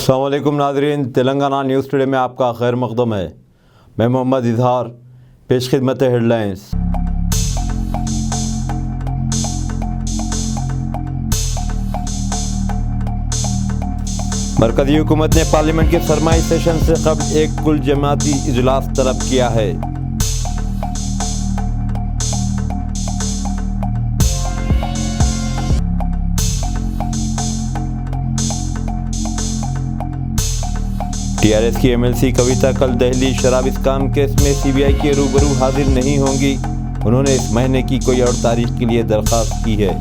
अस्सलाम वालेकुम नाज़रीन, तेलंगाना न्यूज़ टुडे में आपका खैर मक़दम है। मैं मोहम्मद इजहार, पेश खिदमत हेडलाइंस। मरकज़ी हुकूमत ने पार्लियामेंट के सरमाई सेशन से कबल एक कुल जमाती इजलास तलब किया है। टीआरएस की एमएलसी कविता कल दिल्ली शराब स्काम केस में सीबीआई के रूबरू हाजिर नहीं होंगी। उन्होंने इस महीने की कोई और तारीख के लिए दरख्वास्त की है।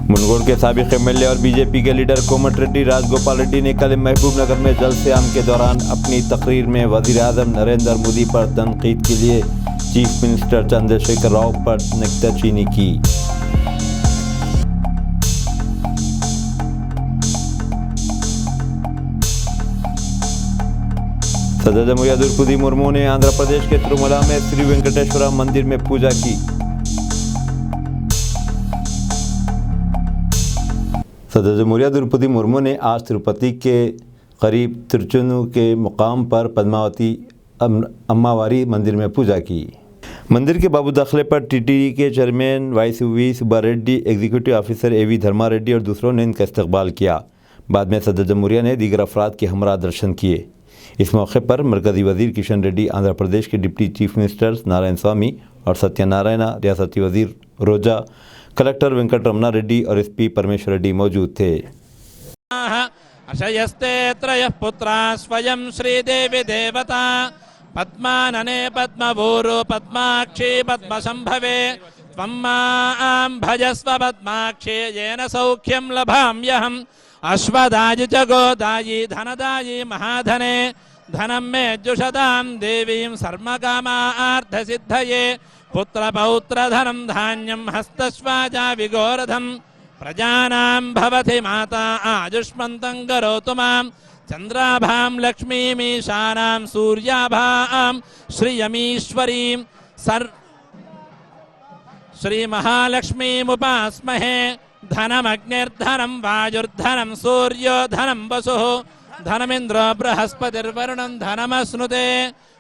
मुनगोड़ के साबिक एमएलए और बीजेपी के लीडर कोमटिरेड्डी राजगोपाल रेड्डी ने कल महबूब नगर में जलसे आम के दौरान अपनी तकरीर में वज़ीर आज़म नरेंद्र मोदी पर तनकीद के लिए चीफ मिनिस्टर चंद्रशेखर राव पर नुक्ताचीनी की। सदर जमहूरिया द्रौपदी मुर्मू ने आंध्र प्रदेश के तिरुमला में श्री वेंकटेश्वर मंदिर में पूजा की। सदर जमहूरिया द्रौपदी मुर्मू ने आज तिरुपति के करीब तिरुचुनु के मुकाम पर पद्मावती अम्मावारी मंदिर में पूजा की। मंदिर के बाबू दाखिले पर टीटीडी के chairman Y Subba Reddy, executive officer A V Dharma Reddy और दूसरों ने इनका इस्तकबाल किया। बाद में सदर जमहूरिया ने दीगर अफराद के हमरा दर्शन किए। इस मौके पर मरकज़ी वज़ीर किशन रेड्डी, आंध्र प्रदेश के डिप्टी चीफ मिनिस्टर नारायण स्वामी और सत्यनारायण, रियासती वज़ीर रोजा, कलेक्टर वेंकट रमना रेड्डी और एसपी परमेश्वर रेड्डी मौजूद थे। अशयस्ते त्रयः पुत्राः स्वयं श्रीदेवी देवता पद्मानने पद्मभूरो पद्माक्षी पद्मसंभवे त्वं मां भजस्व पद्माक्षी येन सौख्यं लभाम्यहम् अश्वदायि च गोदायि धनदायि महाधने धनं मे जुषदां देवीं सर्वकामार्थसिद्धये पुत्रपौत्रधनं धान्यं हस्तश्वाजा विगोरधं प्रजानां भवति माता आयुष्मन्तं करोतु मां चंद्राभां लक्ष्मीमीशानां सूर्याभां श्रियमीश्वरीं श्रीमहालक्ष्मीमुपास्महे धनमग्निर्धनं वायुर्धनं सूर्यो धनं वसुः धनमिन्द्रो बृहस्पतिर्वरुणं धनमश्नुते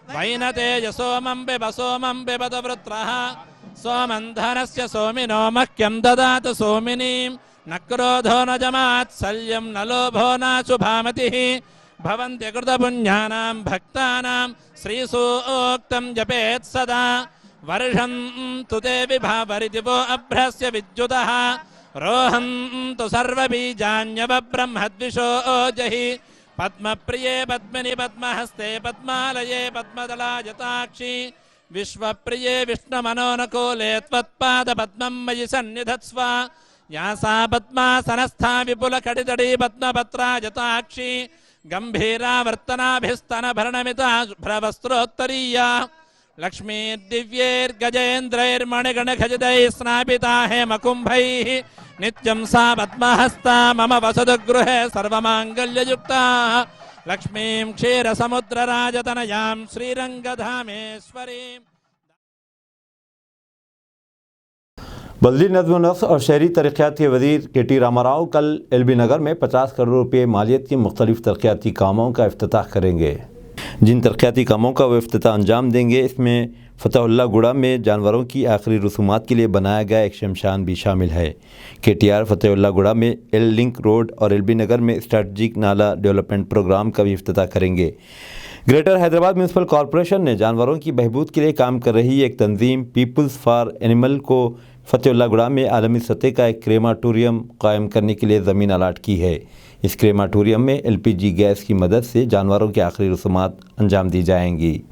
वैनते सोमं पिबत वृत्रः सोमं धनस्य सोमिनो मह्यं ददातु सोमिनीं न क्रोधो न जमात्सल्यं न लोभो न शुभामतिः भवन्ति कृतपुण्यानां भक्तानां श्रीसूक्तं जपेत् सदा वर्षन्तु ते विभावरिदिवो अभ्रस्य विद्युतः रोहन्तु सर्वबीजान्यवब्रह्मद्विषो जहि पद्मप्रिये पद्मिनि पद्महस्ते पद्मालये पद्मदलायताक्षी विश्वप्रिये विष्णुमनोनुकूले त्वत्पादपद्मं मयि सन्निधत्स्व या सा पद्मासनस्था विपुलकटितटी पद्मपत्राजताक्षी गम्भीरावर्तनाभिस्तनभरणमिता शुभ्रवस्त्रोत्तरीया लक्ष्मीर्दिव्यैर्गजेन्द्रैर्मणिगणखचितैः स्नापिता हेमकुम्भैः नित्यं सा पद्महस्ता मम वसतु गृहे सर्वमाङ्गल्ययुक्ता लक्ष्मीं क्षीरसमुद्रराजतनयां श्रीरङ्गधामेश्वरीं। बल्दी नज़्म नस्र और शहरी तरक्यात के वज़ीर के.टी. रामाराव कल एलबी नगर में 50 करोड़ रुपये मालियत की मुख्तलिफ तरक्याती कामों का इफ्तिताह करेंगे। जिन तरक्याती कामों का वो इफ्तिताह अंजाम देंगे, इसमें फतहुल्ला गुड़ा में जानवरों की आखिरी रसूमात के लिए बनाया गया एक शमशान भी शामिल है। KTR फतहुल्ला गुड़ा में एल लिंक रोड और एलबी नगर में स्ट्रेटजिक नाला डेवलपमेंट प्रोग्राम का भी इफ्तिताह करेंगे। ग्रेटर हैदराबाद म्यूनसिपल कॉरपोरेशन ने जानवरों की बहबूद के लिए काम कर रही एक तंजीम पीपल्स फॉर एनिमल को फतहुल्ला गुड़ा में आलमी सतह का एक क्रेमाटोरियम कायम करने के लिए ज़मीन अलाट की है। इस क्रेमाटोरियम में LPG गैस की मदद से जानवरों की आखिरी रसूमात अंजाम दी जाएंगी।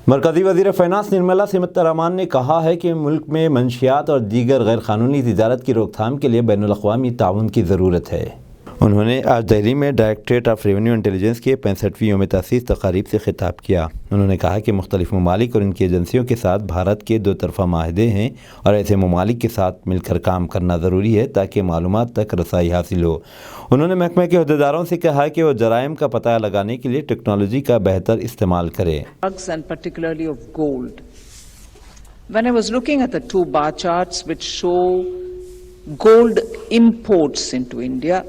मरकज़ी वज़ीर फ़ाइनेंस निर्मला सीतारमण ने कहा है कि मुल्क में मंशियात और दीगर गैर कानूनी तिजारत की रोकथाम के लिए बैनुल अक़वामी ताउन की ज़रूरत है। उन्होंने आज दिल्ली में डायरेक्टरेट ऑफ रेवेन्यू इंटेलिजेंस के 65वीं यौम तअसीस तकारीब से खिताब किया। उन्होंने कहा कि मुख्तलिफ ममालिक और इनकी एजेंसियों के साथ भारत के 2 तरफ़ा माहदे हैं और ऐसे ममालिक के साथ मिलकर काम करना ज़रूरी है ताकि मालूमात तक रसाई हासिल हो। उन्होंने महकमे के अहदेदारों से कहा कि वो जराइम का पता लगाने के लिए टेक्नोलॉजी का बेहतर इस्तेमाल करें। When I was looking at the 2 bar charts which show gold imports into India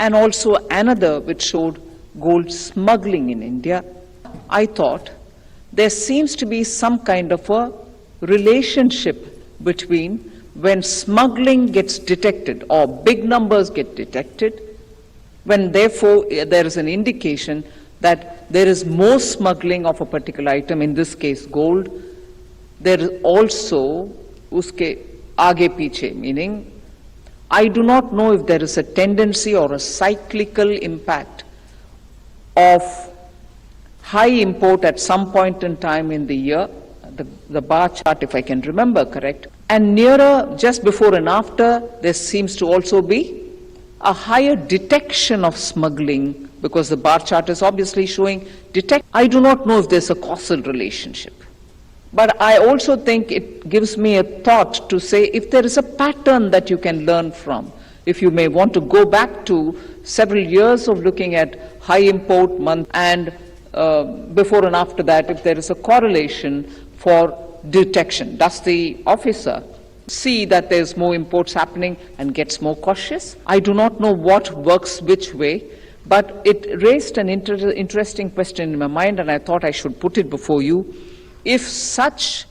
and also another which showed gold smuggling in India, I thought there seems to be some kind of a relationship between when smuggling gets detected or big numbers get detected, when therefore there is an indication that there is more smuggling of a particular item, in this case gold, there is also uske aage piche, meaning I do not know if there is a tendency or a cyclical impact of high import at some point in time in the year, the bar chart if I can remember correct, and nearer just before and after there seems to also be a higher detection of smuggling because the bar chart is obviously showing detect. I do not know if there's a causal relationship. But I also think it gives me a thought to say if there is a pattern that you can learn from, if you may want to go back to several years of looking at high import month and before and after that, if there is a correlation for detection, does the officer see that there's more imports happening and gets more cautious? I do not know what works which way, but it raised an interesting question in my mind and I thought I should put it before you. If such,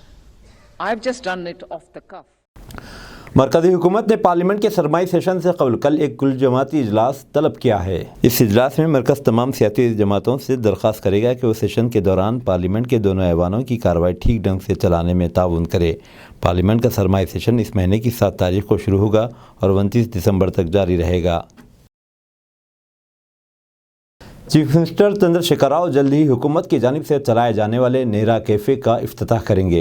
I've just done it off the cuff. मरकज़ी हुकूमत ने parliament के सरमाई session से कबल कल एक कुल जमाती इजलास तलब किया है। इस इजलास में मरकज़ तमाम सियासी जमातों से दरख्वास्त करेगा कि वो सेशन के दौरान पार्लियामेंट के दोनों ऐवानों की कार्रवाई ठीक ढंग से चलाने में ताउन करे। पार्लियामेंट का सरमाई सेशन इस महीने की 7 तारीख को शुरू होगा और 29 दिसंबर तक जारी रहेगा। चीफ मिनिस्टर चंद्रशेखर राव जल्द ही हुकूमत की जानिब से चलाए जाने वाले नेहरा कैफ़े का इफ्तिताह करेंगे।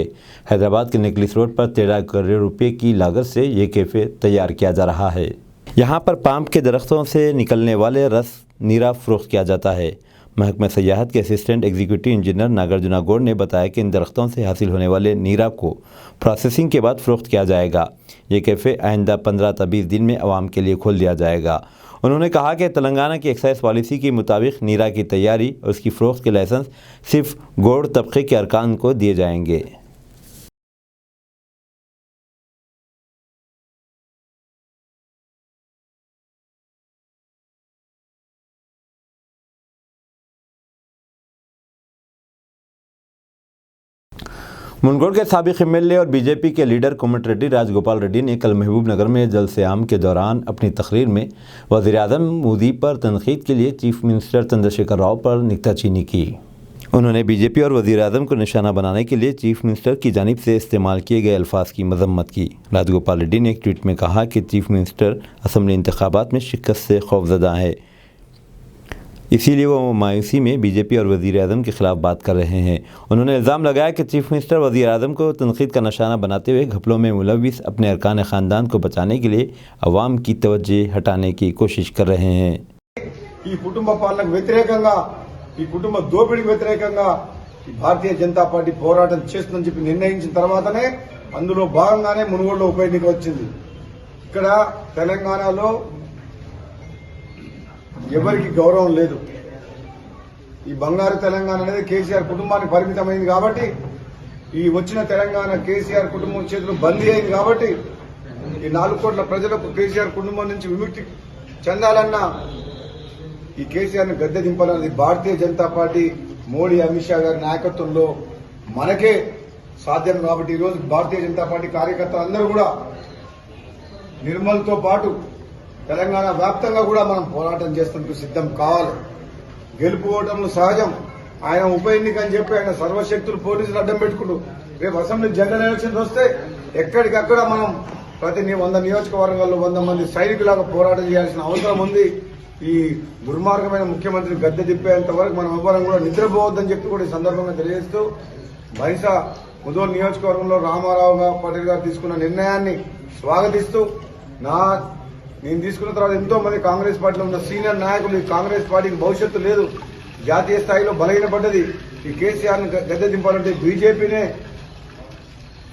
हैदराबाद के निकलिस रोड पर 13 करोड़ रुपए की लागत से ये कैफ़े तैयार किया जा रहा है। यहाँ पर पाम के दरख्तों से निकलने वाले रस नीरा फ़रोख्त किया जाता है। महकमा सयाहत के assistant executive engineer Nagarjuna Goud ने बताया कि इन दरख्तों से हासिल होने वाले नीरा को प्रोसेसिंग के बाद फ़रोख्त किया जाएगा। ये कैफ़े आइंदा 15 से 20 दिन में आवाम के लिए खोल दिया जाएगा। उन्होंने कहा कि तेलंगाना की एक्साइज पॉलिसी के मुताबिक नीरा की तैयारी और उसकी फ़रोख्त के लाइसेंस सिर्फ गौड़ तबके के अरकान को दिए जाएंगे। मुनगोड़ के साबिक एमएलए और बीजेपी के लीडर कोमट रेड्डी राजगोपाल रेड्डी ने कल महबूब नगर में जलसे आम के दौरान अपनी तकरीर में वज़ीर-ए-आज़म मोदी पर तनकीद के लिए चीफ मिनिस्टर चंद्रशेखर राव पर नुक्ताचीनी की। उन्होंने बीजेपी और वज़ीर-ए-आज़म को निशाना बनाने के लिए चीफ मिनिस्टर की जानिब से इस्तेमाल किए गए अल्फाज की मजम्मत की। राजगोपाल रेड्डी ने एक ट्वीट में कहा कि चीफ मिनिस्टर असम्बली इंतखाबात में शिकस्त से खौफजदा है, इसीलिए वो मायूसी में बीजेपी और वज़ीर-ए-आज़म के ख़िलाफ़ बात कर रहे हैं। उन्होंने इल्ज़ाम लगाया कि चीफ मिनिस्टर वज़ीर-ए-आज़म को तनकीद का निशाना बनाते हुए घपलों में मुलविस अपने अरकान ख़ानदान को बचाने के लिए अवाम की तवज्जो हटाने की कोशिश कर रहे हैं। ఈ కుటుంబ పాలనకు వ్యతిరేకంగా, ఈ కుటుంబ దోపిడీకి వ్యతిరేకంగా భారతీయ జనతా పార్టీ పోరాటం చేస్తుందని చెప్పి నిర్ణయించిన తర్వాతనే అందులో భాగంగానే మునుగోడులో ఉప ఎన్నిక వచ్చింది। ఇక్కడ తెలంగాణలో ఎవరికి గౌరవం లేదు। ఈ బంగారు తెలంగాణ అనేది కేసీఆర్ కుటుంబానికి పరిమితమైంది కాబట్టి, ఈ వచ్చిన తెలంగాణ కేసీఆర్ కుటుంబం చేతులు బందీ అయింది కాబట్టి, ఈ 4 కోట్ల ప్రజలకు కేసీఆర్ కుటుంబం నుంచి విముక్తి చెందాలన్నా ఈ కేసీఆర్ ను గద్దె దింపాలన్నది భారతీయ జనతా పార్టీ మోడీ అమిత్ షా గారి నాయకత్వంలో మనకే సాధ్యం కాబట్టి ఈరోజు భారతీయ జనతా పార్టీ కార్యకర్తలందరూ కూడా నిర్మల్తో పాటు తెలంగాణ వ్యాప్తంగా కూడా మనం పోరాటం చేస్తున్నందుకు సిద్ధం కావాలి। గెలుపు ఓటములు సహజం। ఆయన ఉప ఎన్నిక అని చెప్పి ఆయన సర్వశక్తులు పోలీసులు అడ్డం పెట్టుకుంటూ రేపు అసెంబ్లీ జనరల్ ఎలక్షన్స్ వస్తే ఎక్కడికక్కడ మనం ప్రతి 100 నియోజకవర్గాల్లో 100 మంది సైనికులాగా పోరాటం చేయాల్సిన అవసరం ఉంది। ఈ దుర్మార్గమైన ముఖ్యమంత్రి గద్దె దిప్పేంత వరకు మనం ఎవ్వరం కూడా నిద్రపోవద్దని చెప్పి కూడా ఈ సందర్భంగా తెలియజేస్తూ, బైసా ముదోల్ నియోజకవర్గంలో రామారావు పాటిల్ గారు తీసుకున్న నిర్ణయాన్ని స్వాగతిస్తూ, నా నేను తీసుకున్న తర్వాత ఎంతో మంది కాంగ్రెస్ పార్టీలో ఉన్న సీనియర్ నాయకులు ఈ కాంగ్రెస్ పార్టీకి భవిష్యత్తు లేదు, జాతీయ స్థాయిలో బలహీనపడ్డది, ఈ కేసీఆర్ను గద్దె దింపాలంటే బీజేపీనే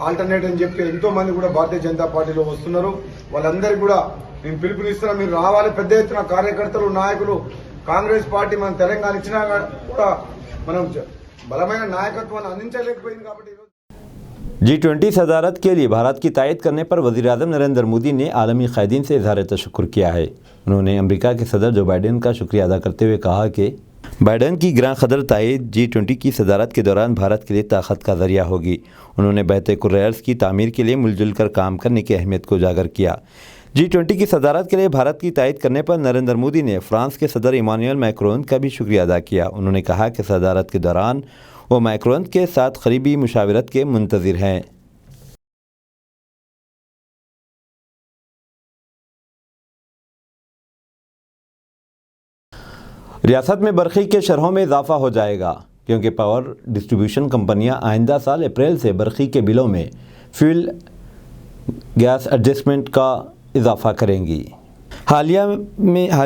ఆల్టర్నేట్ అని చెప్పి ఎంతో మంది కూడా భారతీయ జనతా పార్టీలో వస్తున్నారు. వాళ్ళందరికీ కూడా నేను పిలుపునిస్తున్నా, మీరు రావాలి. పెద్ద ఎత్తున కార్యకర్తలు, నాయకులు, కాంగ్రెస్ పార్టీ మన తెలంగాణ ఇచ్చినా కూడా మనం బలమైన నాయకత్వాన్ని అందించలేకపోయింది. కాబట్టి G20 सदारत के लिए भारत की तायद करने पर वज़ीर-ए-आज़म नरेंद्र मोदी ने आलमी क़ायदीन से इज़हार तशक्कुर किया है। उन्होंने अमेरिका के सदर जो बाइडेन का शुक्रिया अदा करते हुए कहा कि बाइडेन की ग्रां कदर तायद G20 की सदारत के दौरान भारत के लिए ताकत का ज़रिया होगी। उन्होंने बहते कुर्रर्स की तामीर के लिए मिलजुल कर काम करने की अहमियत को उजागर किया। G20 की सदारत के लिए भारत की तायद करने पर नरेंद्र मोदी ने फ्रांस के सदर इमानुएल मैक्रोन का भी शुक्रिया अदा किया। उन्होंने कहा कि सदारत के दौरान वो मैक्रोन के साथ करीबी मुशावरत के मुंतज़िर हैं। रियासत में बरखी के शरहों में इजाफा हो जाएगा क्योंकि पावर डिस्ट्रीब्यूशन कंपनियां आइंदा साल अप्रैल से बरखी के बिलों में फ्यूल गैस एडजस्टमेंट का इजाफा करेंगी। हाल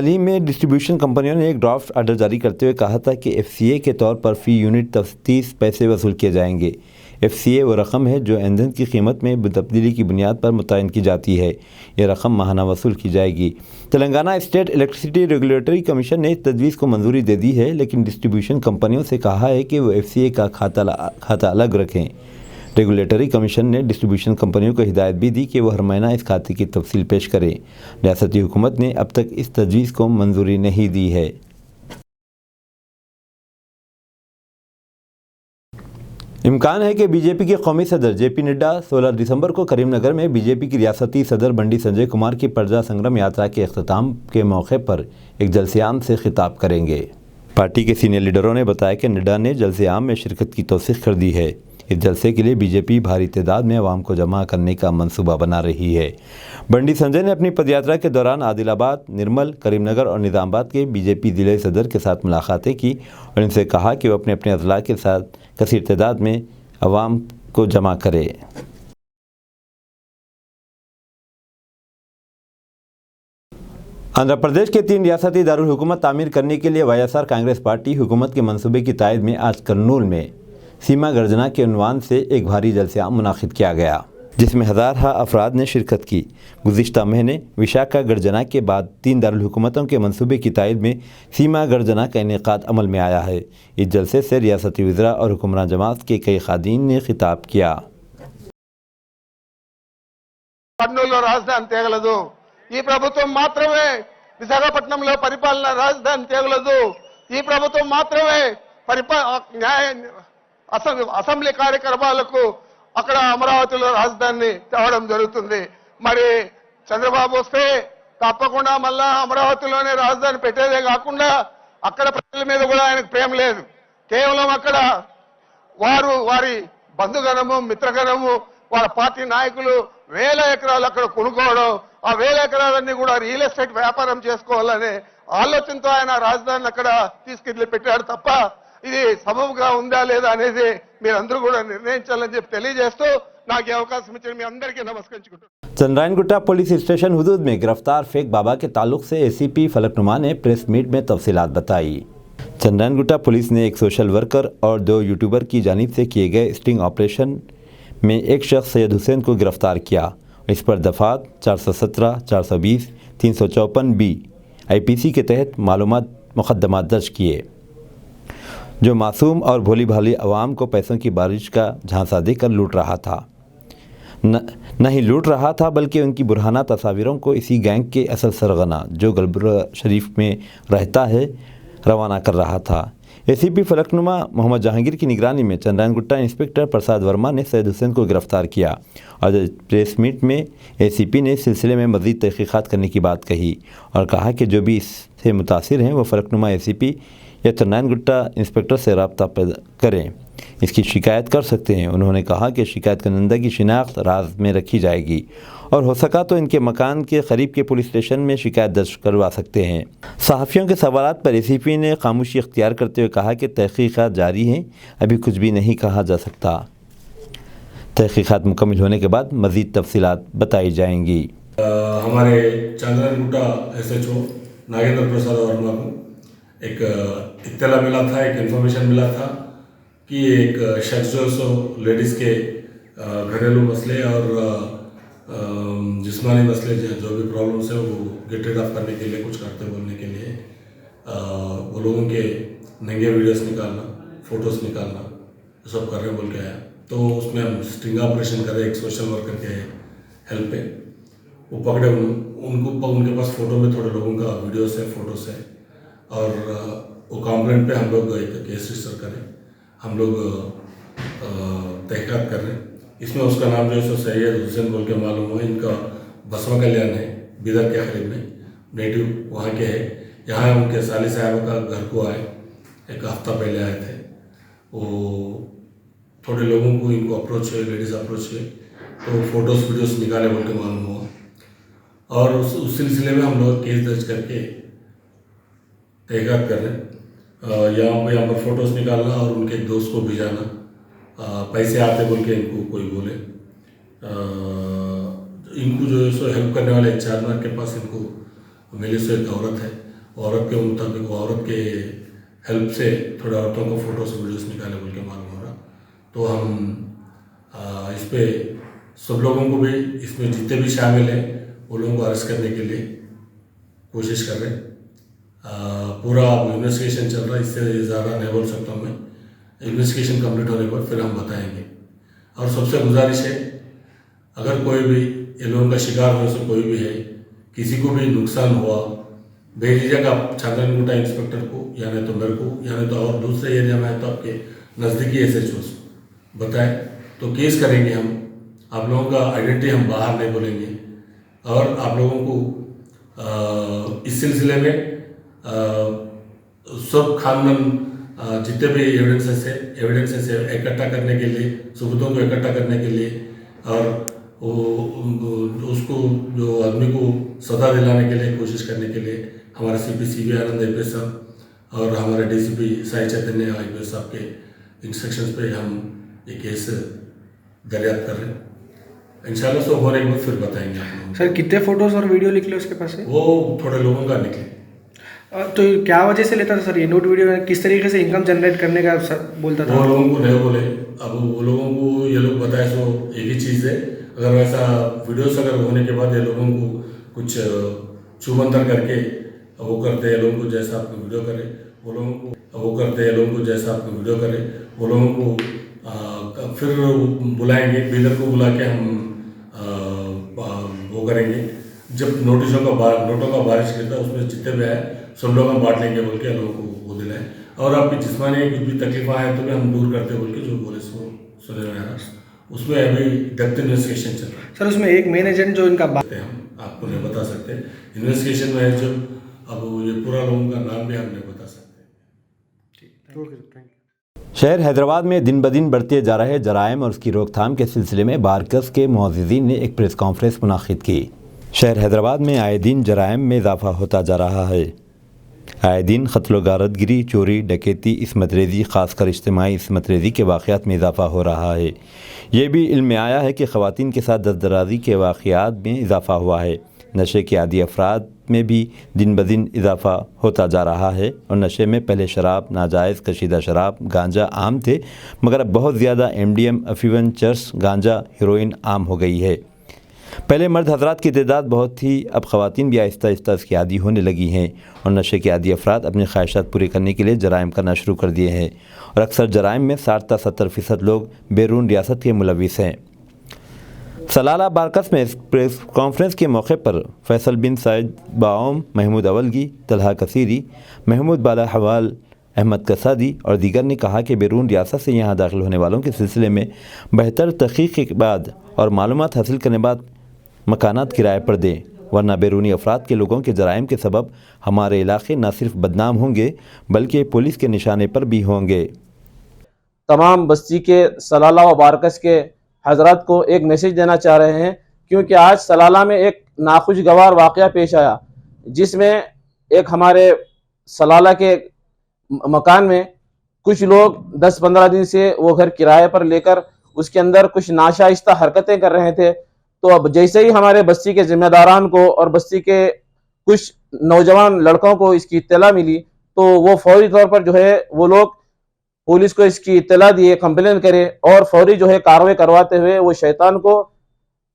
ही में डिस्ट्रीब्यूशन कंपनियों ने एक ड्राफ्ट ऑर्डर जारी करते हुए कहा था कि FCA के तौर पर फ़ी यूनिट 30 पैसे वसूल किए जाएंगे। FCA वो रकम है जो ईंधन की कीमत में तब्दीली की बुनियाद पर मुतय्यन की जाती है। ये रकम माहाना वसूल की जाएगी। Telangana state electricity regulatory commission ने इस तजवीज़ को मंजूरी दे दी है, लेकिन डिस्ट्रीब्यूशन कंपनियों से कहा है कि वो FCA का खाता अलग रखें। रेगुलेटरी कमीशन ने डिस्ट्रीब्यूशन कंपनियों को हिदायत भी दी कि वो हर महीना इस खाते की तफसील पेश करें। रियासती हुकूमत ने अब तक इस तजवीज़ को मंजूरी नहीं दी है। इम्कान है कि बीजेपी के कौमी सदर JP नड्डा 16 दिसंबर को करीमनगर में बीजेपी की रियासती सदर बंडी संजय कुमार की प्रजा संग्राम यात्रा के अख्ताम के मौके पर एक जलसे-ए-आम से खिताब करेंगे। पार्टी के सीनियर लीडरों ने बताया कि नड्डा ने जलसे-ए-आम में शिरकत की तौसीक़ कर दी है। इस जलसे के लिए बीजेपी भारी तादाद में अवाम को जमा करने का मंसूबा बना रही है। बंडी संजय ने अपनी पदयात्रा के दौरान आदिलाबाद, निर्मल, करीमनगर और निज़ामाबाद के बीजेपी ज़िले सदर के साथ मुलाकातें की और इनसे कहा कि वो अपने अपने अज़ला के साथ कसीर तादाद में अवाम को जमा करे। आंध्र प्रदेश के 3 रियासती दारुल हुकूमत तामीर करने के लिए YSR कांग्रेस पार्टी हुकूमत के मंसूबे की तायद में आज कर्नूल में सीमा गर्जना के उन्वान से एक भारी जलसे-ए-आम मुनाकिद किया गया, जिसमें हज़ार अफराद ने शिरकत की। गुज़िश्ता महीने विशाखा गर्जना के बाद 3 दारुल हुकूमतों के मंसूबे की तायद में सीमा गर्जना का इनेकाद अमल में आया है। इस जलसे से रियासती वज़रा और हुक्मरान जमात के कई ख़ादीन ने खिताब किया। కర్నూలులో రాజధాని తేగలదు, ఈ ప్రభుత్వం మాత్రమే విశాఖపట్నంలో పరిపాలన రాజధాని తేగలదు, ఈ ప్రభుత్వం మాత్రమే అసెంబ్లీ కార్యక్రమాలకు అక్కడ అమరావతిలో రాజధానిని తేవడం జరుగుతుంది. మరి చంద్రబాబు వస్తే తప్పకుండా మళ్ళా అమరావతిలోనే రాజధాని పెట్టేదే కాకుండా అక్కడ ప్రజల మీద కూడా ఆయనకు ప్రేమ లేదు. కేవలం అక్కడ వారి బంధుగణము, మిత్రగణము, వాళ్ళ పార్టీ నాయకులు వేల ఎకరాలు అక్కడ కొనుక్కోవడం, ఆ వేల ఎకరాలన్నీ కూడా రియల్ ఎస్టేట్ వ్యాపారం చేసుకోవాలనే ఆలోచనతో ఆయన రాజధానిని అక్కడ తీసుకెళ్లి పెట్టాడు తప్ప ఇది సబబుగా ఉందా లేదా అనేది మీరందరూ కూడా నిర్ణయించాలని చెప్పి తెలియజేస్తూ నాకు ఈ అవకాశం ఇచ్చిన మీ అందరికీ నమస్కరించుకుంటున్నాను। चंद्रायनगुट्टा पुलिस स्टेशन हुदूद में गिरफ्तार फेक बाबा के ताल्लुक से ACP फलकनुमा ने प्रेस मीट में तफसीलात बताई। चंद्रायनगुट्टा पुलिस ने एक सोशल वर्कर और 2 यूट्यूबर की जानिब से किए गए स्टिंग ऑपरेशन में एक शख्स सैयद हुसैन को गिरफ्तार किया। इस पर दफात 417, 420, 354B IPC के तहत मालूमात मुकदमा दर्ज किए, जो मासूम और भोली भाली अवाम को पैसों की बारिश का झांसा देकर लूट रहा था। न ही लूट रहा था बल्कि उनकी बुरहाना तस्वीरों को इसी गैंग के असल सरगना जो गलबुरा शरीफ में रहता है रवाना कर रहा था। ACP फलकनुमा मोहम्मद जहांगीर की निगरानी में चंद्रायनगुट्टा इंस्पेक्टर प्रसाद वर्मा ने सैयद हुसैन को गिरफ्तार किया और प्रेस मीट में ACP ने इस सिलसिले में मज़ीद तहक़ीक़ात करने की बात कही और कहा कि जो भी इससे मुतासिर हैं वो फलकनुमा ACP या चंद्रायनगुट्टा इंस्पेक्टर से रब्ता करें, इसकी शिकायत कर सकते हैं। उन्होंने कहा कि शिकायत करने की शिनाख्त राज में रखी जाएगी और हो सका तो इनके मकान के करीब के पुलिस स्टेशन में शिकायत दर्ज करवा सकते हैं। सहाफ़ियों के सवालात पर ACP ने खामोशी इख्तियार करते हुए कहा कि तहक़ीक़ात जारी हैं, अभी कुछ भी नहीं कहा जा सकता। तहक़ीक़ात मुकम्मल होने के बाद मज़ीद तफसीलात बताई जाएंगी। हमारे चांदनगुट्टा SHO नागेंद्र प्रसाद वर्मा को एक इत्तला मिला था, एक इन्फॉर्मेशन मिला था कि एक शख्स जो सो लेडीज़ के घरेलू मसले और जिस्मानी मसले जो भी प्रॉब्लम्स है वो गेट रीड ऑफ करने के लिए, कुछ करते बोलने के लिए वो लोगों के नंगे वीडियोस निकालना, फोटोज़ निकालना सब कर रहे बोल के आया। तो उसमें हम स्टिंग ऑपरेशन कर रहे एक सोशल वर्कर के हेल्प पे वो पकड़े उनको उनके पास फ़ोटो में थोड़े लोगों का वीडियोस है, फोटोस है और वो कंप्लेंट पे हम लोग एक केस रजिस्टर करें, हम लोग तहकीकात कर रहे हैं। इसमें उसका नाम जो है सो सैयद हुसैन बोल के मालूम हुआ। इनका बसवा कल्याण है, बिदर के करीब में, नेटिव वहाँ के है। यहाँ उनके साली साहब का घर को आए, एक हफ्ता पहले आए थे। वो थोड़े लोगों को इनको अप्रोच है, लेडीज़ अप्रोच है, तो फोटोज़ वीडियोस निकाले बोल के मालूम हुआ और उस सिलसिले में हम लोग केस दर्ज करके तहकीकात कर रहे हैं। यहाँ पर फोटोज़ निकालना और उनके एक दोस्त को भिजाना, पैसे आते बोल के इनको कोई बोले, इनको जो है सो हेल्प करने वाले चारमीनार के पास इनको मिली सो एक औरत है, औरत के मुताबिक वो औरत के हेल्प से थोड़े औरतों को फोटोज वीडियोस निकाले बोल के मालूम हो रहा। तो हम इस पे सब लोगों को भी, इसमें जितने भी शामिल हैं वो लोगों को अरेस्ट करने के लिए कोशिश कर रहे हैं। पूरा इन्वेस्टिगेशन चल रहा है, इससे ज़्यादा नहीं बोल सकता हूँ मैं। इन्वेस्टिगेशन कंप्लीट होने के बाद फिर हम बताएंगे। और सबसे गुजारिश है, अगर कोई भी ये लोगों का शिकार हो से कोई भी है, किसी को भी नुकसान हुआ, भेज दीजिएगा आप चांदनगुट्टा इंस्पेक्टर को, या नहीं तो मेरे को, या नहीं तो और दूसरे एरिया में है तो आपके नज़दीकी SHOs बताएं, तो केस करेंगे हम। आप लोगों का आइडेंटिटी हम बाहर नहीं बोलेंगे और आप लोगों को इस सिलसिले में सब खानन जितने भी एविडेंसेस है इकट्ठा करने के लिए, सबूतों को इकट्ठा करने के लिए और उसको जो आदमी को सजा दिलाने के लिए कोशिश करने के लिए हमारे CP CB आनंद IPS साहब और हमारे DCP साई चैतन्य IPS साहब के इंस्ट्रक्शंस पे हम ये केस दरियाफ्त कर रहे हैं। इंशाल्लाह सो होने के बाद फिर बताएंगे आप लोगों को। सर कितने फोटोज और वीडियो निकले उसके पास से? वो थोड़े लोगों का निकले। तो क्या वजह से लेता था सर ये नोट वीडियो? किस तरीके से इनकम जनरेट करने का सर बोलता था? वो लोगों को नहीं बोले, अब वो लोगों को ये लोग बताए सो एक ही चीज़ है। अगर वैसा वीडियोस अगर होने के बाद ये लोगों को कुछ छूमंतर करके वो करते हैं, लोगों को जैसा आपको वीडियो करे वो लोगों को वो करते हैं, लोगों को जैसा आपको वीडियो करे वो लोगों को फिर बुलाएंगे, बिदर को बुला के हम वो करेंगे। जब नोटों का बारिश गिरता है उसमें जितने भी आए सब लोग हम बांट लेंगे बोल के लोगों को वो दिलाएं। और आपकी जिस्मानी कुछ भी तकलीफ आए तो भी हम दूर करते बोल के जो बोले सो सुने में आ रहा, उसमें अभी डेप्थ इन्वेस्टिगेशन चल रहा है। सर उसमें एक मेन एजेंट जो इनका हम आपको नहीं बता सकते, इन्वेस्टिगेशन में है जो, अब ये पूरा लोगों का नाम भी हम नहीं बता सकते। शहर हैदराबाद में दिन ब दिन बढ़ते जा रहे जराइम और उसकी रोकथाम के सिलसिले में बारकस के मुअज़्ज़िज़ीन ने एक प्रेस कॉन्फ्रेंस मुनाक़िद की। शहर हैदराबाद में आए दिन जराइम में इजाफ़ा होता जा रहा है। आए दिन क़त्ल गारतगिरी, चोरी, डकैती, इस्मतरेज़ी, ख़ासकर इज्तिमाई इस्मतरेज़ी के वाक़यात में इजाफ़ा हो रहा है। ये भी इल्म में आया है कि ख़वातीन के साथ दस्तदराज़ी के वाक़यात में इजाफ़ा हुआ है। नशे के आदी अफराद में भी दिन ब दिन इजाफ़ा होता जा रहा है और नशे में पहले शराब, नाजायज़ कशीदा शराब, गांजा आम थे, मगर अब बहुत ज़्यादा MDM, अफीवन, चर्स, गांजा, हेरोइन आम हो गई है। पहले मर्द हजरात की तादाद बहुत थी, अब ख़वातीन भी आहिस्ता आहिस्ता इसकी आदी होने लगी हैं और नशे के आदी अफराद अपनी ख्वाहिशात पूरी करने के लिए जराइम करना शुरू कर दिए हैं और अक्सर जराइम में 60 से 70% लोग बैरून रियासत के मुलविस हैं। सलाला बारकस में प्रेस कॉन्फ्रेंस के मौके पर फैसल बिन सईद बाओम, महमूद अवलगी, तलहा कसीरी, महमूद बाला हवाल, अहमद कसादी और दीगर ने कहा कि बैरून रियासत से यहाँ दाखिल होने वालों के सिलसिले में बेहतर तहक़ीक़ के बाद और मालूमात हासिल करने बाद मकानात किराए पर दें, वरना बैरूनी अफराद के लोगों के जराइम के सबब हमारे इलाके न सिर्फ बदनाम होंगे बल्कि पुलिस के निशाने पर भी होंगे। तमाम बस्ती के सलाला व बारकस के हजरात को एक मैसेज देना चाह रहे हैं, क्योंकि आज सलाला में एक नाखुशगवार वाक़या पेश आया, जिसमें एक हमारे सलाला के मकान में कुछ लोग 10-15 दिन से वो घर किराए पर लेकर उसके अंदर कुछ नाशाइस्ता हरकतें कर रहे थे। तो अब जैसे ही हमारे बस्ती के जिम्मेदारान को और बस्ती के कुछ नौजवान लड़कों को इसकी इत्तला मिली, तो वो फौरी तौर पर जो है वो लोग पुलिस को इसकी इत्तला दिए, कंप्लेन करे और फौरी जो है कार्रवाई करवाते हुए वो शैतान को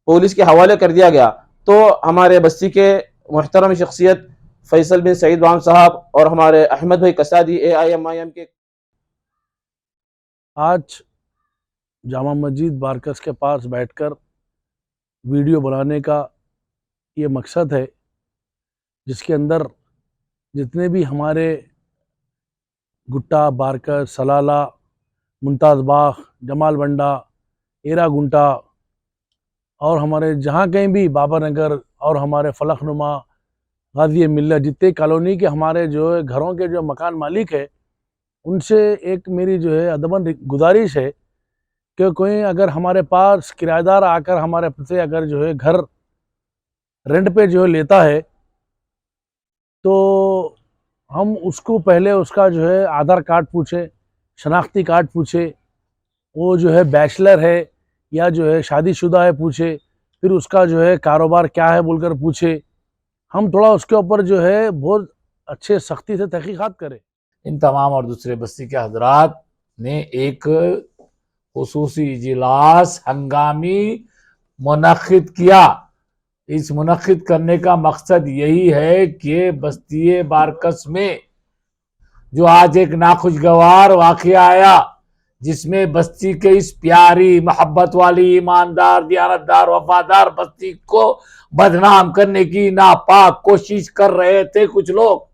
पुलिस के हवाले कर दिया गया। तो हमारे बस्ती के मुहतरम शख्सियत फैसल बिन सईद वाम साहब और हमारे अहमद भाई कसादी AIMIM के आज जामा मस्जिद बारकस के पास बैठकर वीडियो बनाने का ये मकसद है, जिसके अंदर जितने भी हमारे गुट्टा, बारकस, सलाला, मुमताज़ बाग, जमाल बंडा, एरा गुंटा और हमारे जहाँ कहीं भी बाबरनगर और हमारे फलकनुमा, गाजी मिल्लत, जितने कॉलोनी के हमारे जो है घरों के जो मकान मालिक है, उनसे एक मेरी जो है अदबन गुजारिश है कि कोई अगर हमारे पास किराएदार आकर हमारे से अगर जो है घर रेंट पे जो है लेता है, तो हम उसको पहले उसका जो है आधार कार्ड पूछे, शनाख्ती कार्ड पूछे, वो जो है बैचलर है या जो है शादीशुदा है पूछे, फिर उसका जो है कारोबार क्या है बोलकर पूछे। हम थोड़ा उसके ऊपर जो है बहुत अच्छे सख्ती से तहकीकात करें। इन तमाम और दूसरे बस्ती के हजरात ने एक खुसूसी इजलास हंगामी मुनक्किद किया। इस मुनक्किद करने का मकसद यही है कि बस्ती बारकस में जो आज एक नाखुशगवार वाक़या आया, जिसमें बस्ती के इस प्यारी मोहब्बत वाली ईमानदार दियानतदार वफादार बस्ती को बदनाम करने की नापाक कोशिश कर रहे थे कुछ लोग।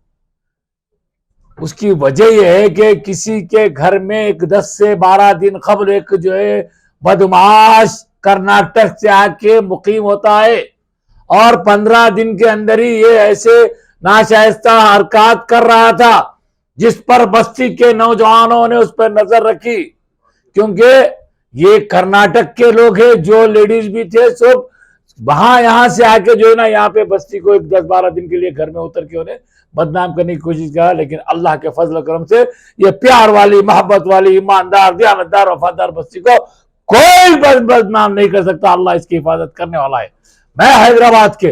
उसकी वजह यह है कि किसी के घर में एक 10 से 12 दिन कबल एक जो है बदमाश कर्नाटक से आके मुकीम होता है और 15 दिन के अंदर ही ये ऐसे नाशाइस्ता हरकत कर रहा था, जिस पर बस्ती के नौजवानों ने उस पर नजर रखी, क्योंकि ये कर्नाटक के लोग हैं, जो लेडीज भी थे सब वहां यहां से आके जो है ना यहाँ पे बस्ती को एक 10-12 दिन के लिए घर में उतर के उन्हें बदनाम करने की कोशिश करा। लेकिन अल्लाह के फजल करम से ये प्यार वाली मोहब्बत वाली ईमानदार दियानतदार वफादार बस्ती को कोई बदनाम नहीं कर सकता। अल्लाह इसकी हिफाजत करने वाला है। मैं हैदराबाद के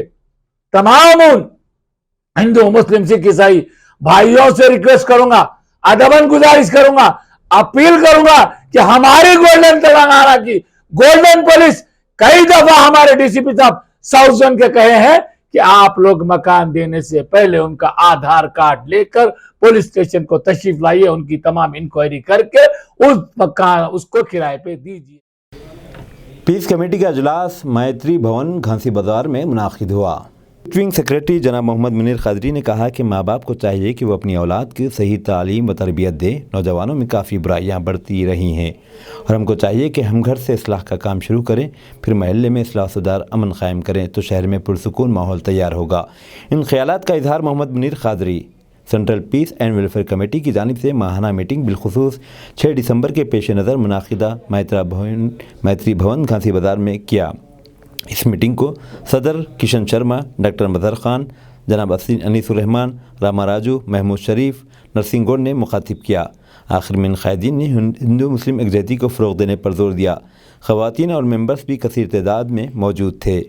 तमाम हिंदू मुस्लिम सिख ईसाई भाइयों से रिक्वेस्ट करूंगा, अदबन गुजारिश करूंगा, अपील करूंगा कि हमारी गोल्डन तेलंगाना की गोल्डन पुलिस कई दफा हमारे DCP साहब साउथ जोन के कहे हैं कि आप लोग मकान देने से पहले उनका आधार कार्ड लेकर पुलिस स्टेशन को तशरीफ लाइए, उनकी तमाम इंक्वायरी करके उस मकान उसको किराए पे दीजिए। पीस कमेटी का इजलास मैत्री भवन घांसी बाजार में मुनाकिद हुआ। विंग सेक्रेटरी जनाब मोहम्मद मुनीर कादरी ने कहा कि माँ बाप को चाहिए कि वो अपनी औलाद की सही तालीम व तरबियत दे। नौजवानों में काफ़ी बुराइयाँ बढ़ती रही हैं और हमको चाहिए कि हम घर से इस्लाह का काम शुरू करें, फिर महल्ले में इस्लाह सुधार अमन कायम करें तो शहर में पुरसुकून माहौल तैयार होगा। इन ख्यालात का इजहार Mohammed Munir Qadri central peace and welfare committee की जानिब से माहाना मीटिंग बिलखुसूस 6 दिसंबर के पेश नज़र मुनाकिदा मैत्री भवन घांसी बाजार में किया। इस मीटिंग को सदर किशन शर्मा, डॉक्टर मजहर खान, जनाब अनीसुर्रहमान, रामा राजू, महमूद शरीफ, नरसिंह गौड़ ने मुखातिब किया। आखिर में इन क़ायदीन ने हिंदू मुस्लिम यकजहती को फ़रोग़ देने पर जोर दिया। ख़वातीन और मेंबर्स भी कसीर तादाद में मौजूद थे।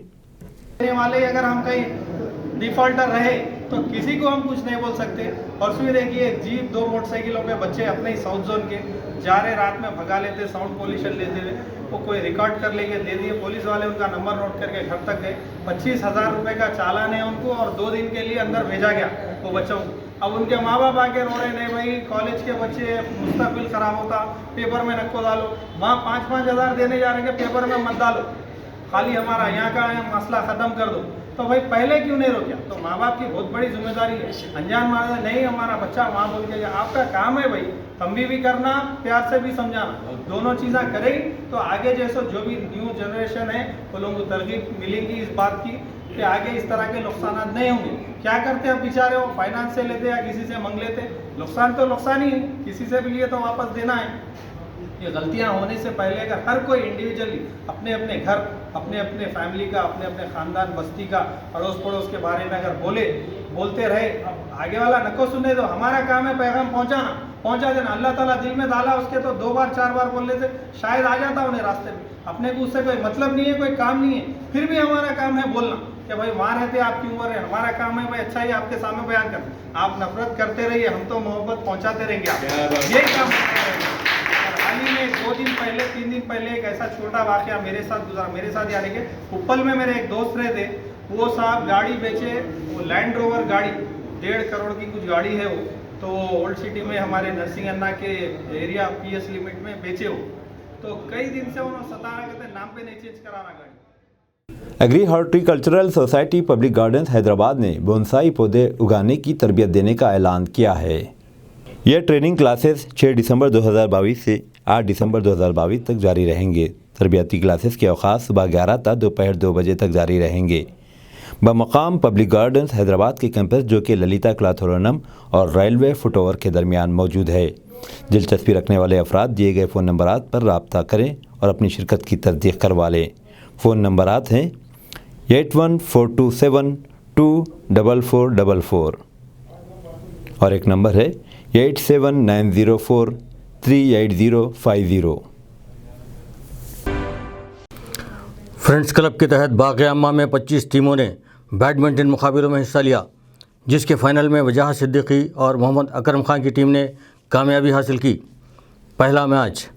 वाले अगर हम कहीं डिफॉल्टर रहे तो किसी को हम कुछ नहीं बोल सकते। और फिर देखिए जीप 2 मोटरसाइकिलों पे बच्चे अपने ही साउथ जोन के जा रहे, रात में भगा लेते, साउंड पोल्यूशन लेते हुए, वो कोई रिकॉर्ड कर लेके दे दिए, पुलिस वाले उनका नंबर नोट करके घर तक गए। 25,000 रुपये का चालान है उनको और 2 दिन के लिए अंदर भेजा गया वो बच्चों को। अब उनके माँ बाप आके रो रहे, नहीं भाई कॉलेज के बच्चे मुस्तकबिल खराब होता, पेपर में नक्को डालो। वहाँ 5-5 हज़ार देने जा रहे हैं, पेपर में मत डालो, खाली हमारा यहाँ का मसला ख़त्म कर दो। तो भाई पहले क्यों नहीं रोका? तो माँ बाप की बहुत बड़ी जिम्मेदारी है। अनजान माँ नहीं हमारा बच्चा वहाँ बोल के गया, आपका काम है भाई तंबी भी करना, प्यार से भी समझाना, दोनों चीज़ें करें तो आगे जैसे जो भी न्यू जनरेशन है वो लोगों को तरगीब मिलेगी इस बात की कि आगे इस तरह के नुकसान नहीं होंगे। क्या करते हैं बेचारे, वो फाइनेंस से लेते या किसी से मंग लेते, नुकसान तो नुकसान ही है, किसी से भी लिए तो वापस देना है। ये गलतियां होने से पहले अगर हर कोई इंडिविजुअली अपने अपने घर, अपने अपने फैमिली का, अपने अपने ख़ानदान बस्ती का, अड़ोस पड़ोस के बारे में अगर बोलते रहे, अब आगे वाला नको सुने तो हमारा काम है पैगाम पहुंचाना। पहुंचा देना। अल्लाह ताला दिल में डाला उसके तो 2 बार 4 बार बोलने से शायद आ जाता उन्हें रास्ते में। अपने को उससे कोई मतलब नहीं है, कोई काम नहीं है, फिर भी हमारा काम है बोलना कि भाई वहाँ रहते आप क्यों रहे। हमारा काम है भाई अच्छा ही आपके सामने बयान कर, आप नफरत करते रहिए, हम तो मोहब्बत पहुंचाते रहेंगे आप, यही काम हाल ही में 2 दिन पहले 3 दिन पहले एक ऐसा छोटा वाकया मेरे साथ गुजरा। मेरे साथ यानी कि उप्पल में मेरे एक दोस्त रहते, वो साहब गाड़ी बेचे, वो लैंड रोवर गाड़ी 1.5 करोड़ की कुछ गाड़ी है वो, तो ओल्ड सिटी में हमारे नरसिंह अन्ना के एरिया पीएस लिमिट में बेचे हो। तो कई दिन से उन्होंने सता रहा, कहते नाम पे नहीं चेंज कराना गाड़ी। Agri horticultural society public gardens Hyderabad ने बोनसाई पौधे उगाने की तरबियत देने का ऐलान किया है। यह ट्रेनिंग क्लासेस 6 दिसंबर 2022 से 8 दिसंबर 2022 तक जारी रहेंगे। तरबियती क्लासेस के अवकाश सुबह 11 तक दोपहर 2 बजे तक जारी रहेंगे। बमकाम पब्लिक गार्डन्स हैदराबाद के कैंपस जो कि ललिता क्लाथोरनम और रेलवे फुटओवर के दरमियान मौजूद है। दिलचस्पी रखने वाले अफराद दिए गए फ़ोन नंबरात पर रब्ता करें और अपनी शिरकत की तस्दीक करवा लें। फ़ोन नंबरात हैं 8142724444 और एक नंबर है 8790438050। फ्रेंड्स क्लब के तहत बाग़ अम्मा में 25 टीमों ने बैडमिंटन मुकाबलों में हिस्सा लिया, जिसके फ़ाइनल में वजाहत सिद्दीकी और मोहम्मद अकरम खान की टीम ने कामयाबी हासिल की। पहला मैच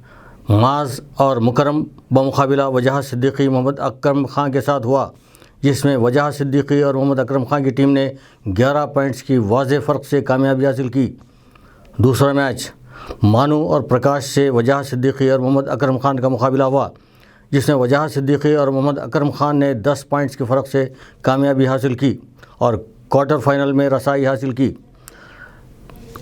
माज और मुकरम बमुकाबिला वजाहत सिद्दीकी मोहम्मद अकरम खान के साथ हुआ, जिसमें वजाहत सिद्दीकी और मोहम्मद अकरम खान की टीम ने 11 पॉइंट्स की वाज़ेह फ़र्क से कामयाबी हासिल की। दूसरा मैच मानू और प्रकाश से वजाहत सिद्दीकी और मोहम्मद अकरम खान का मुकाबला हुआ, जिसमें वजाहत सिद्दीकी और मोहम्मद अकरम खान ने 10 पॉइंट्स के फ़र्क से कामयाबी हासिल की और क्वार्टर फाइनल में रसाई हासिल की।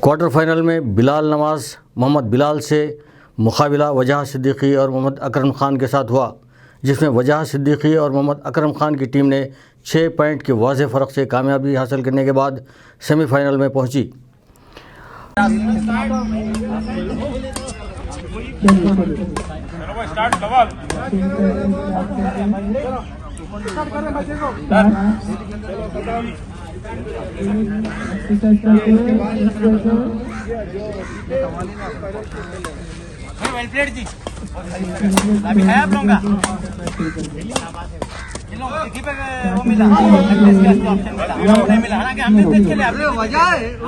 क्वार्टर फाइनल में बिलाल नवाज़ मोहम्मद बिलाल से मुकाबला वजाहत सिद्दीकी और मोहम्मद अकरम खान के साथ हुआ, जिसमें वजाहत सिद्दीकी और मोहम्मद अकरम खान की टीम ने 6 पॉइंट के वाज़ेह फ़र्क से कामयाबी हासिल करने के बाद सेमीफाइनल में पहुंची। अभी है आप लोगों का वो मिला नहीं मिला, हालांकि हमने देख के लिए आपने वजह है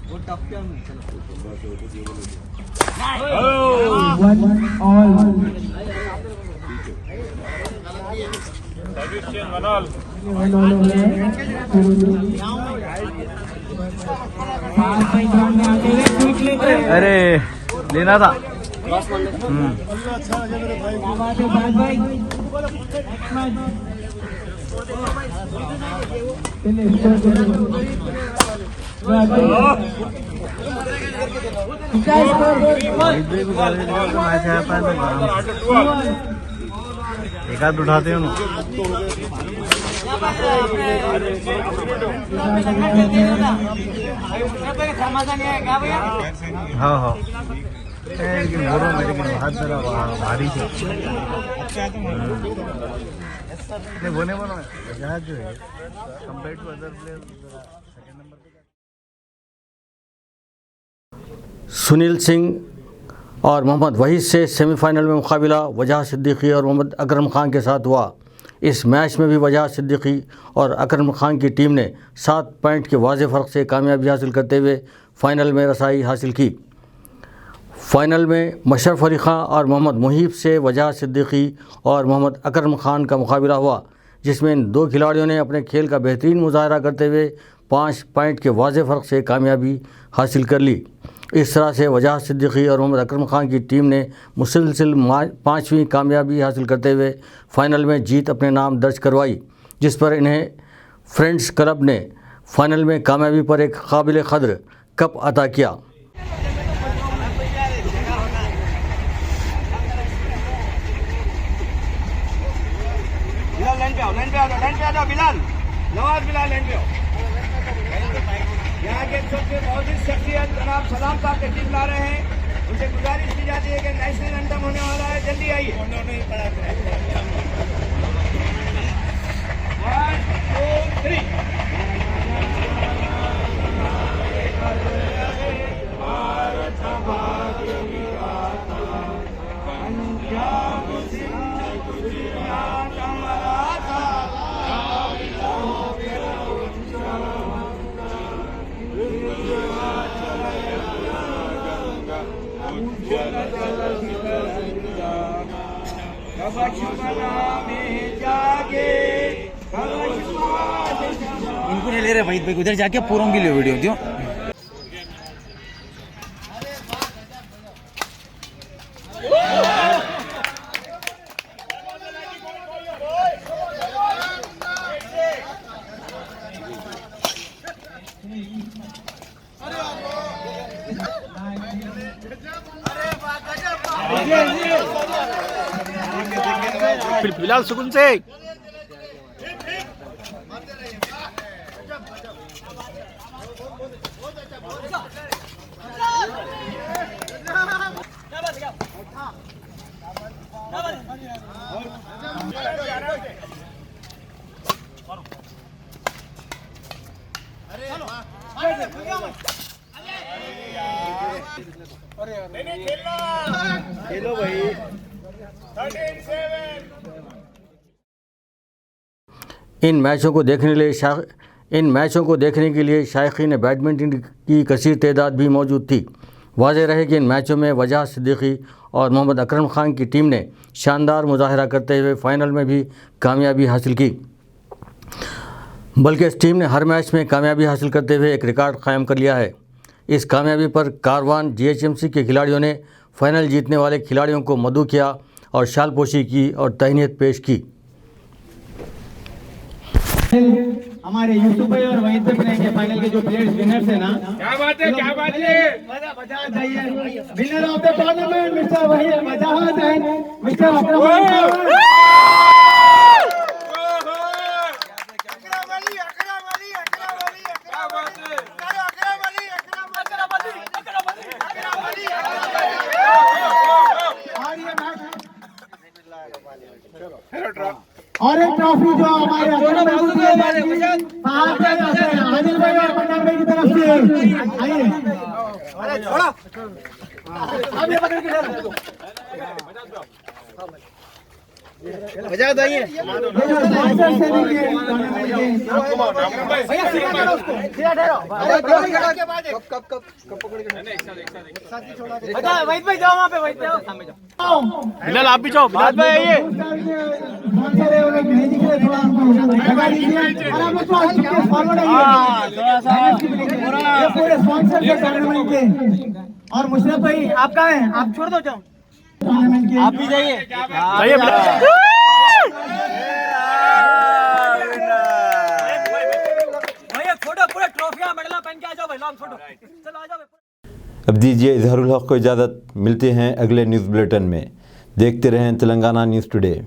वो टप क्या अरे लेना था। एक हाथ उठाते हो हाँ हाँ लेकिन बोलो मेरे हाथ जरा भारी से बोले बोलो जहाज जो है compare to other player second number पे। सुनील सिंह और मोहम्मद वहीद से सेमीफाइनल में मुकाबला वजाहत सिद्दीकी और मोहम्मद अकरम खान के साथ हुआ। इस मैच में भी वजाहत सिद्दीकी और अकरम खान की टीम ने 7 पॉइंट के वाज़ेह फ़र्क से कामयाबी हासिल करते हुए फ़ाइनल में रसाई हासिल की। फ़ाइनल में मशरफ अली खान और मोहम्मद मुहीब से वजाहत सिद्दीकी और मोहम्मद अकरम खान का मुकाबला हुआ, जिसमें इन 2 खिलाड़ियों ने अपने खेल का बेहतरीन मुजाहरा करते हुए 5 पॉइंट के वाज़ेह फ़र्क से कामयाबी हासिल कर ली। इस तरह से वजाहत सिद्दीकी और मोहम्मद अकरम खान की टीम ने मुसलसल 5वीं कामयाबी हासिल करते हुए फ़ाइनल में जीत अपने नाम दर्ज करवाई, जिस पर इन्हें फ्रेंड्स क्लब ने फ़ाइनल में कामयाबी पर एक काबिल क़द्र कप अता किया। यहाँ के सबसे मौजूद शख्सियत जनाब सलाम साहब तशरीफ ला रहे हैं, उनसे गुजारिश की जाती है कि नेशनल एंथम होने वाला है, जल्दी आइए। 1 2 3 इनको नहीं ले रहे भाई, उधर जाके पूरों की ले वीडियो क्यों? फिलहाल सुकून से खेलो भाई। इन मैचों को देखने के लिए शायकीन बैडमिंटन की कसीर तादाद भी मौजूद थी। वाज़ेह रहे कि इन मैचों में वजह सिद्दीकी और मोहम्मद अकरम खान की टीम ने शानदार मुजाहरा करते हुए फ़ाइनल में भी कामयाबी हासिल की, बल्कि इस टीम ने हर मैच में कामयाबी हासिल करते हुए एक रिकॉर्ड कायम कर लिया है। इस कामयाबी पर कारवान GHMC के खिलाड़ियों ने फ़ाइनल जीतने वाले खिलाड़ियों को मदऊ किया और शालपोशी की और तहनीत पेश की। हमारे यूसुफ भाई और वहीद भाई रहेंगे फाइनल के जो प्लेयर्स विनर्स है ना। क्या बात है, क्या बात है। वजाहत चाहिए winner of the tournament mister Waheed Wajahat and mister अकरम और एक ट्रॉफी जो हमारे आदिल भाई और पंजाब भाई की तरफ से आइए। अरे छोड़ा अब ये पकड़ के दो बजा दइए। ये जो स्पॉन्सर से भी भैया सीधा करो उसको, सीधा ठहरो। अरे कब पकड़ के नहीं, एक साथ ही छोड़ा दे। बता वहीद भाई जाओ, वहां पे वहीद भाई सामने जाओ। बिलाल आप भी जाओ, बिलाल भाई आइए। स्पॉन्सर है वो भेजी के थोड़ा हमको लगा दीजिए और आप लोग फॉरवर्ड आइए। थोड़ा सा ये पूरे स्पॉन्सर के टूर्नामेंट के। और मुशरफ भाई आप कहां हैं? आप छोड़ दो, जाओ टूर्नामेंट के। आप भी जाइए, जाइए। भैया फोटो पूरा ट्रॉफियां मेडल पहन के आ जाओ भाई, लॉन्ग फोटो चलो आ जाओ। अब दीजिए इजहारुल हक को इजाज़त। मिलते हैं अगले न्यूज़ बुलेटिन में। देखते रहें तेलंगाना न्यूज़ टुडे।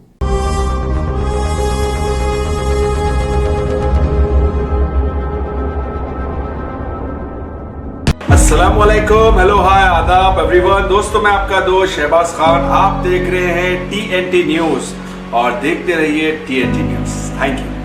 अस्सलामुअलैकुम, हेलो, हाय, आदाब एवरीवन। दोस्तों मैं आपका दोस्त शहबाज खान, आप देख रहे हैं TNT न्यूज़ और देखते रहिए TNT न्यूज़। Thank you.